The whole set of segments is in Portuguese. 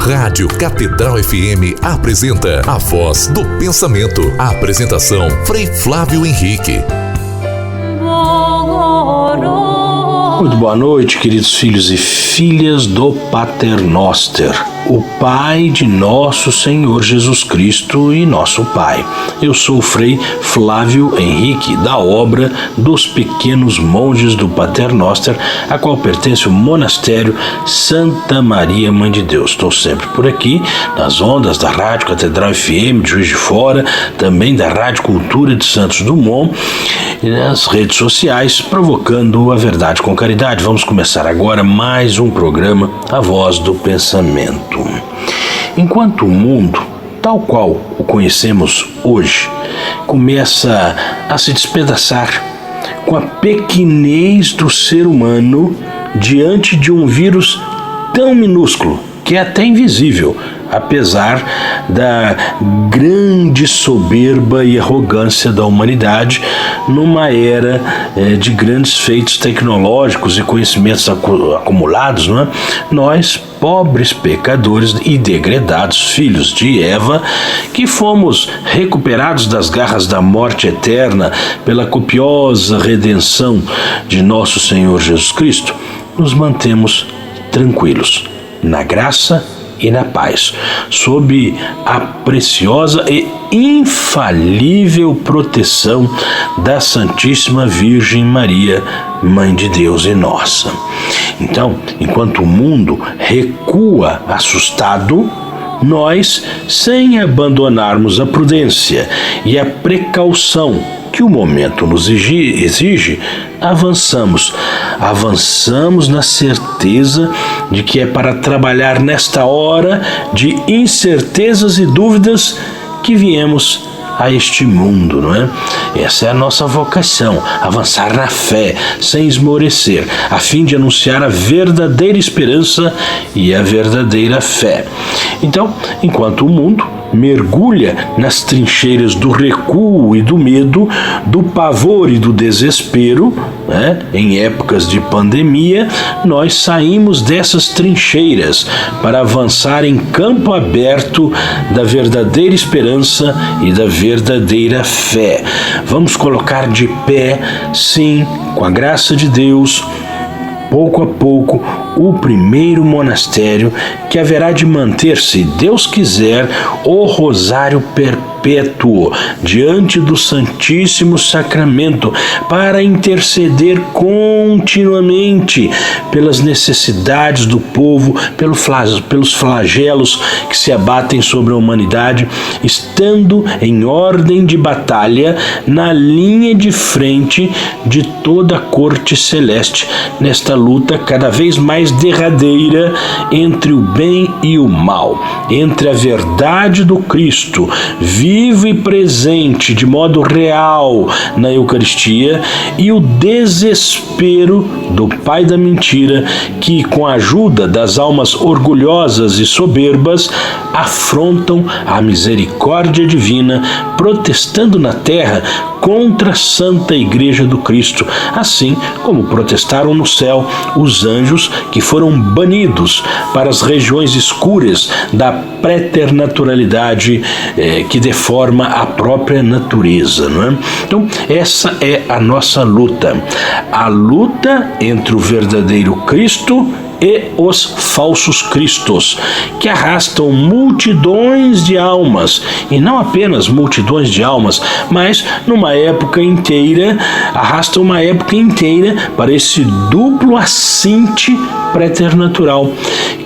Rádio Catedral FM apresenta A Voz do Pensamento. A apresentação, Frei Flávio Henrique. Muito boa noite, queridos filhos e filhas do Pater Noster, o Pai de nosso Senhor Jesus Cristo e nosso Pai. Eu sou o Frei Flávio Henrique, da obra dos Pequenos Monges do Pater Noster, a qual pertence o monastério Santa Maria Mãe de Deus. Estou sempre por aqui, nas ondas da Rádio Catedral FM de Juiz de Fora, também da Rádio Cultura de Santos Dumont, e nas redes sociais, provocando a verdade com caridade. Vamos começar agora mais um programa, A Voz do Pensamento. Enquanto o mundo, tal qual o conhecemos hoje, começa a se despedaçar com a pequenez do ser humano diante de um vírus tão minúsculo que é até invisível, apesar da grande soberba e arrogância da humanidade numa era de grandes feitos tecnológicos e conhecimentos acumulados, não é? Nós, pobres pecadores e degredados filhos de Eva, que fomos recuperados das garras da morte eterna pela copiosa redenção de nosso Senhor Jesus Cristo, nos mantemos tranquilos, na graça e na paz, sob a preciosa e infalível proteção da Santíssima Virgem Maria, Mãe de Deus e nossa. Então, enquanto o mundo recua assustado, nós, sem abandonarmos a prudência e a precaução que o momento nos exige, avançamos na certeza de que é para trabalhar nesta hora de incertezas e dúvidas que viemos a este mundo, não é? Essa é a nossa vocação, avançar na fé, sem esmorecer, a fim de anunciar a verdadeira esperança e a verdadeira fé. Então, enquanto o mundo mergulha nas trincheiras do recuo e do medo, do pavor e do desespero, né? Em épocas de pandemia, nós saímos dessas trincheiras para avançar em campo aberto da verdadeira esperança e da verdadeira fé. Vamos colocar de pé, sim, com a graça de Deus, pouco a pouco, o primeiro monastério que haverá de manter, se Deus quiser, o rosário perpétuo diante do Santíssimo Sacramento para interceder continuamente pelas necessidades do povo, pelos flagelos que se abatem sobre a humanidade, estando em ordem de batalha na linha de frente de toda a corte celeste, nesta luta cada vez mais derradeira entre o bem e o mal, entre a verdade do Cristo, vivo e presente de modo real na Eucaristia, e o desespero do pai da mentira, que, com a ajuda das almas orgulhosas e soberbas, afrontam a misericórdia divina, protestando na terra contra a Santa Igreja do Cristo, assim como protestaram no céu os anjos que foram banidos para as regiões escuras da preternaturalidade que deforma a própria natureza, não é? Então, essa é a nossa luta, a luta entre o verdadeiro Cristo e os falsos cristos, que arrastam multidões de almas, e não apenas multidões de almas, mas arrastam uma época inteira para esse duplo assinte preternatural,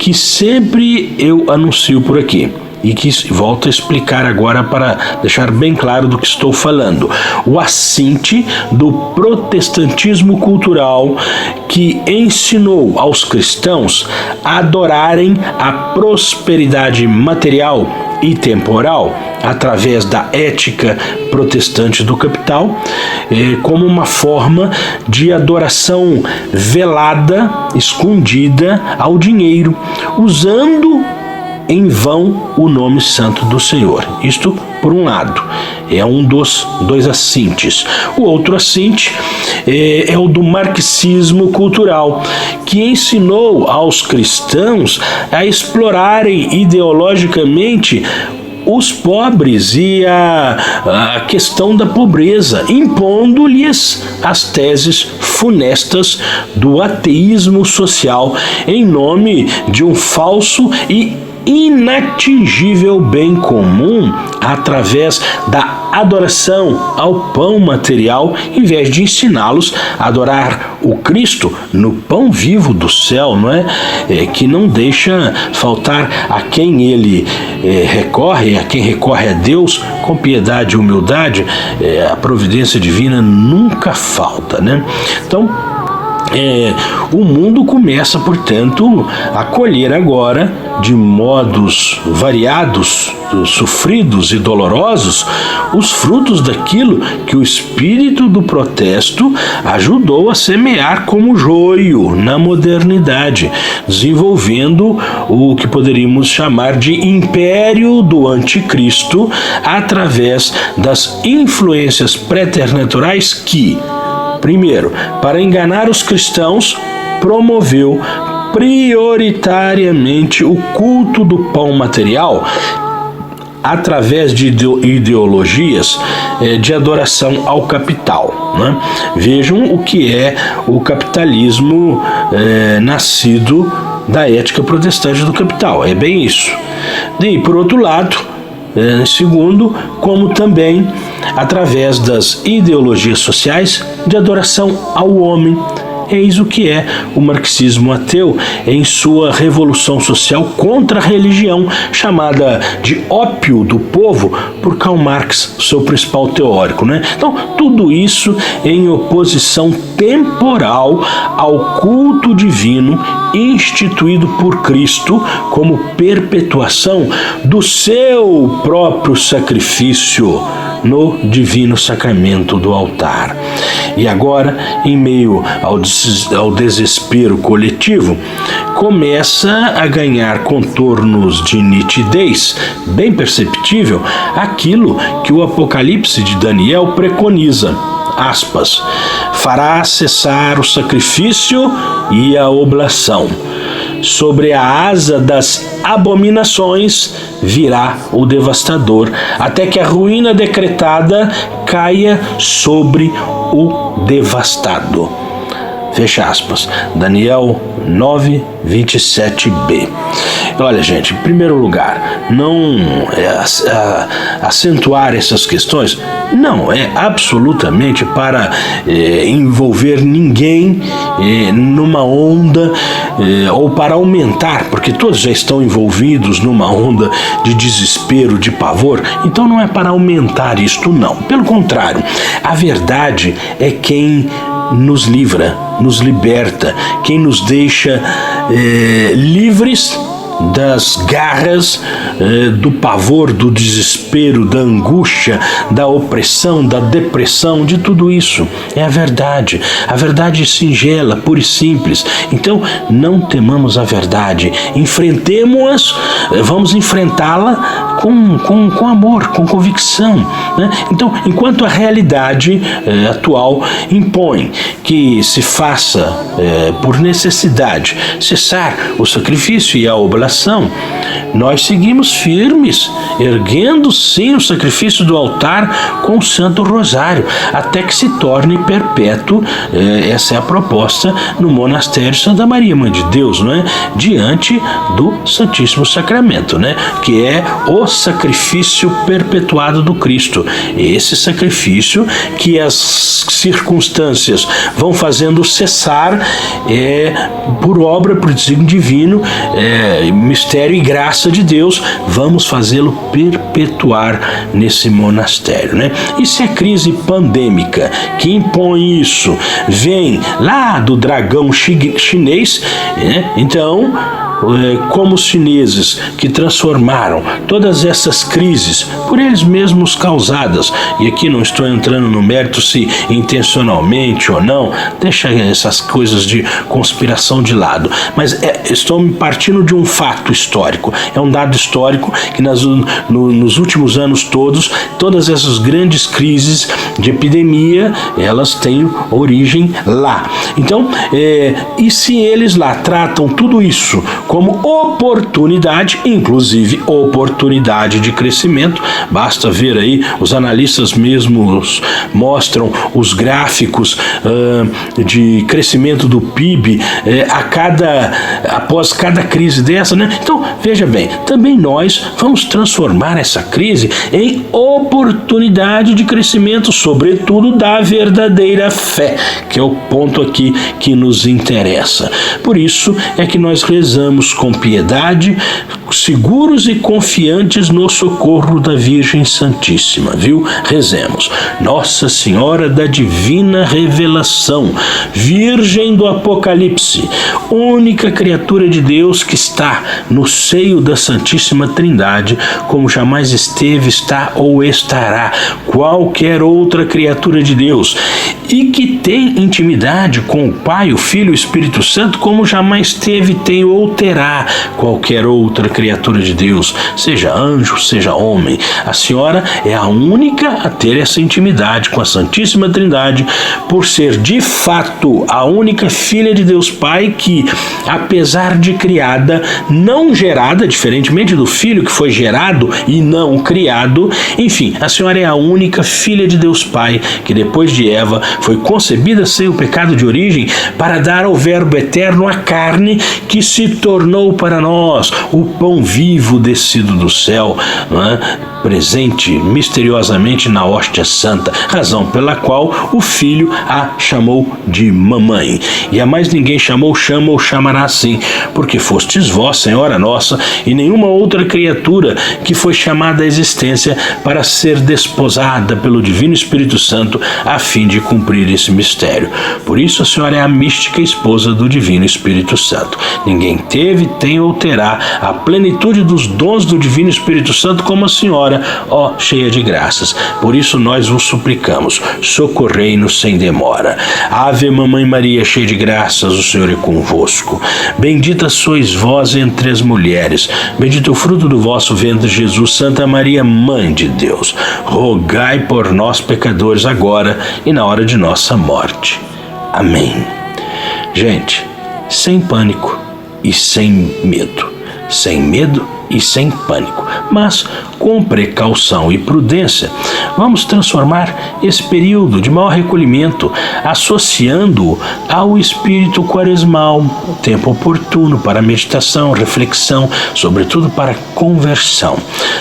que sempre eu anuncio por aqui, e que volto a explicar agora para deixar bem claro do que estou falando. O assinte do protestantismo cultural, que ensinou aos cristãos a adorarem a prosperidade material e temporal através da ética protestante do capital, como uma forma de adoração velada, escondida ao dinheiro, usando em vão o nome santo do Senhor. Isto por um lado, é um dos dois assintes. O outro assinte é o do marxismo cultural, que ensinou aos cristãos a explorarem ideologicamente os pobres e a questão da pobreza, impondo-lhes as teses funestas do ateísmo social em nome de um falso e inatingível bem comum através da adoração ao pão material, em vez de ensiná-los a adorar o Cristo no pão vivo do céu, não é? Que não deixa faltar a quem ele recorre, a quem recorre a Deus com piedade e humildade, a providência divina nunca falta, né? Então, o mundo começa, portanto, a colher agora, de modos variados, sofridos e dolorosos, os frutos daquilo que o espírito do protesto ajudou a semear como joio na modernidade, desenvolvendo o que poderíamos chamar de império do anticristo através das influências preternaturais que, primeiro, para enganar os cristãos, promoveu prioritariamente o culto do pão material através de ideologias de adoração ao capital, né? Vejam o que é o capitalismo nascido da ética protestante do capital. É bem isso. E, por outro lado, segundo, como também através das ideologias sociais de adoração ao homem. Eis o que é o marxismo ateu em sua revolução social contra a religião, chamada de ópio do povo por Karl Marx, seu principal teórico, né? Então, tudo isso em oposição temporal ao culto divino instituído por Cristo como perpetuação do seu próprio sacrifício no divino sacramento do altar. E agora, em meio ao desespero coletivo, começa a ganhar contornos de nitidez bem perceptível aquilo que o Apocalipse de Daniel preconiza. Aspas, fará cessar o sacrifício e a oblação. Sobre a asa das abominações virá o devastador, até que a ruína decretada caia sobre o devastado. Fecha aspas. Daniel 9:27b. Olha, gente, em primeiro lugar, não acentuar essas questões não é absolutamente para envolver ninguém numa onda ou para aumentar, porque todos já estão envolvidos numa onda de desespero, de pavor, então não é para aumentar isto, não. Pelo contrário, a verdade é quem nos livra, nos liberta, quem nos deixa livres das garras do pavor, do desespero, da angústia, da opressão, da depressão, de tudo isso. É a verdade singela, pura e simples. Então, não temamos a verdade, enfrentemos-a, vamos enfrentá-la com amor, com convicção, né? Então, enquanto a realidade atual impõe que se faça, por necessidade, cessar o sacrifício e a oblação, nós seguimos firmes, erguendo sim o sacrifício do altar com o Santo Rosário, até que se torne perpétuo. Essa é a proposta no monastério Santa Maria, Mãe de Deus, não é? Diante do Santíssimo Sacramento, né? Que é o sacrifício perpetuado do Cristo. Esse sacrifício que as circunstâncias vão fazendo cessar por obra, por desígnio divino, mistério e graça de Deus, vamos fazê-lo perpetuar nesse monastério, né? E se a crise pandêmica que impõe isso vem lá do dragão chinês, então como os chineses, que transformaram todas essas crises por eles mesmos causadas, e aqui não estou entrando no mérito se intencionalmente ou não, deixa essas coisas de conspiração de lado, mas estou me partindo de um fato histórico, é um dado histórico que nos últimos anos todas essas grandes crises de epidemia, elas têm origem lá. Então, e se eles lá tratam tudo isso como oportunidade, inclusive oportunidade de crescimento, basta ver aí, os analistas mesmos mostram os gráficos de crescimento do PIB após cada crise dessa, né? Então, veja bem, também nós vamos transformar essa crise em oportunidade de crescimento, sobretudo da verdadeira fé, que é o ponto aqui que nos interessa. Por isso é que nós rezamos com piedade, seguros e confiantes no socorro da Virgem Santíssima, viu? Rezemos. Nossa Senhora da Divina Revelação, Virgem do Apocalipse, única criatura de Deus que está no seio da Santíssima Trindade, como jamais esteve, está ou estará qualquer outra criatura de Deus, e que tem intimidade com o Pai, o Filho e o Espírito Santo, como jamais teve, tem ou terá qualquer outra criatura de Deus, seja anjo, seja homem. A Senhora é a única a ter essa intimidade com a Santíssima Trindade, por ser de fato a única filha de Deus Pai que, apesar de criada, não gerada, diferentemente do Filho que foi gerado e não criado, enfim, a Senhora é a única filha de Deus Pai que depois de Eva foi concebida sem o pecado de origem para dar ao Verbo eterno a carne que se tornou para nós o pão vivo descido do céu, não é? Presente misteriosamente na hóstia santa, razão pela qual o Filho a chamou de mamãe. E a mais ninguém chamou, chama ou chamará assim, porque fostes vós, Senhora nossa, e nenhuma outra criatura que foi chamada à existência para ser desposada pelo Divino Espírito Santo a fim de cumprir esse mistério. Por isso a Senhora é a mística esposa do Divino Espírito Santo. Ninguém teve, tem ou terá a plenitude dos dons do Divino Espírito Santo como a Senhora, ó cheia de graças. Por isso nós vos suplicamos, socorrei-nos sem demora. Ave Mamãe Maria, cheia de graças, o Senhor é convosco. Bendita sois vós entre as mulheres, bendito o fruto do vosso ventre, Jesus. Santa Maria, Mãe de Deus, rogai por nós, pecadores, agora e na hora de nossa morte. Amém. Gente, sem pânico e sem medo. Sem medo e sem pânico, mas com precaução e prudência, vamos transformar esse período de maior recolhimento, associando-o ao espírito quaresmal, tempo oportuno para meditação, reflexão, sobretudo para conversão,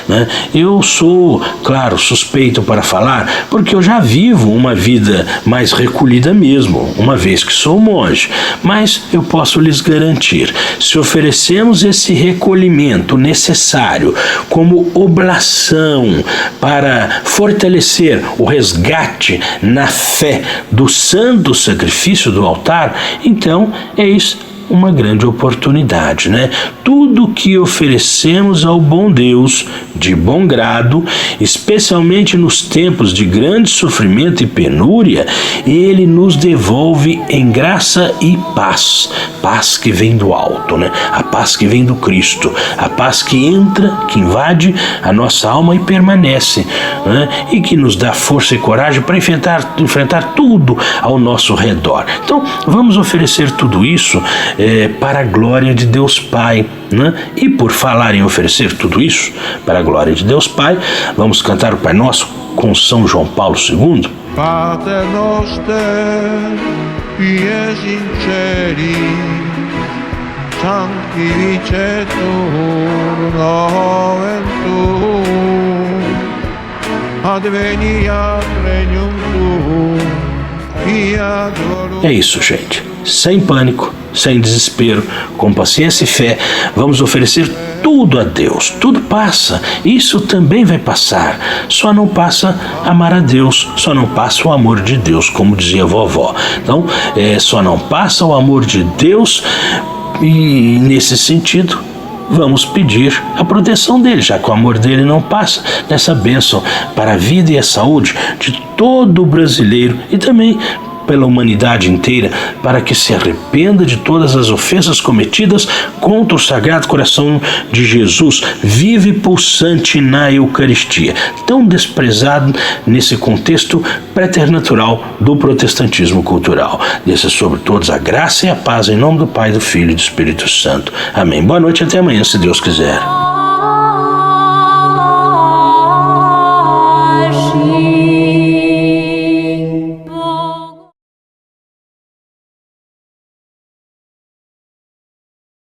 né? Eu sou, claro, suspeito para falar, porque eu já vivo uma vida mais recolhida mesmo, uma vez que sou monge, mas eu posso lhes garantir, se oferecemos esse recolhimento necessário como oblação para fortalecer o resgate na fé do santo sacrifício do altar, então eis uma grande oportunidade, né? Tudo que oferecemos ao bom Deus, de bom grado, especialmente nos tempos de grande sofrimento e penúria, Ele nos devolve em graça e paz. Paz que vem do alto, né? A paz que vem do Cristo, a paz que entra, que invade a nossa alma e permanece, né? E que nos dá força e coragem para enfrentar tudo ao nosso redor. Então, vamos oferecer tudo isso para a glória de Deus Pai, né? E por falar em oferecer tudo isso para a glória de Deus Pai, vamos cantar o Pai Nosso com São João Paulo II. Pater noster, pies in celi, sanctificetur nomen tuum, adveniat regnum tuum, fiat voluntas. É isso, gente. Sem pânico, sem desespero, com paciência e fé, vamos oferecer tudo a Deus. Tudo passa, isso também vai passar. Só não passa amar a Deus, só não passa o amor de Deus, como dizia a vovó. Então, só não passa o amor de Deus E nesse sentido, vamos pedir a proteção dele, já que o amor dele não passa, nessa bênção para a vida e a saúde de todo brasileiro e também pela humanidade inteira, para que se arrependa de todas as ofensas cometidas contra o Sagrado Coração de Jesus, vivo e pulsante na Eucaristia, tão desprezado nesse contexto preternatural do protestantismo cultural. Desça sobre todos a graça e a paz, em nome do Pai, do Filho e do Espírito Santo. Amém. Boa noite, até amanhã, se Deus quiser.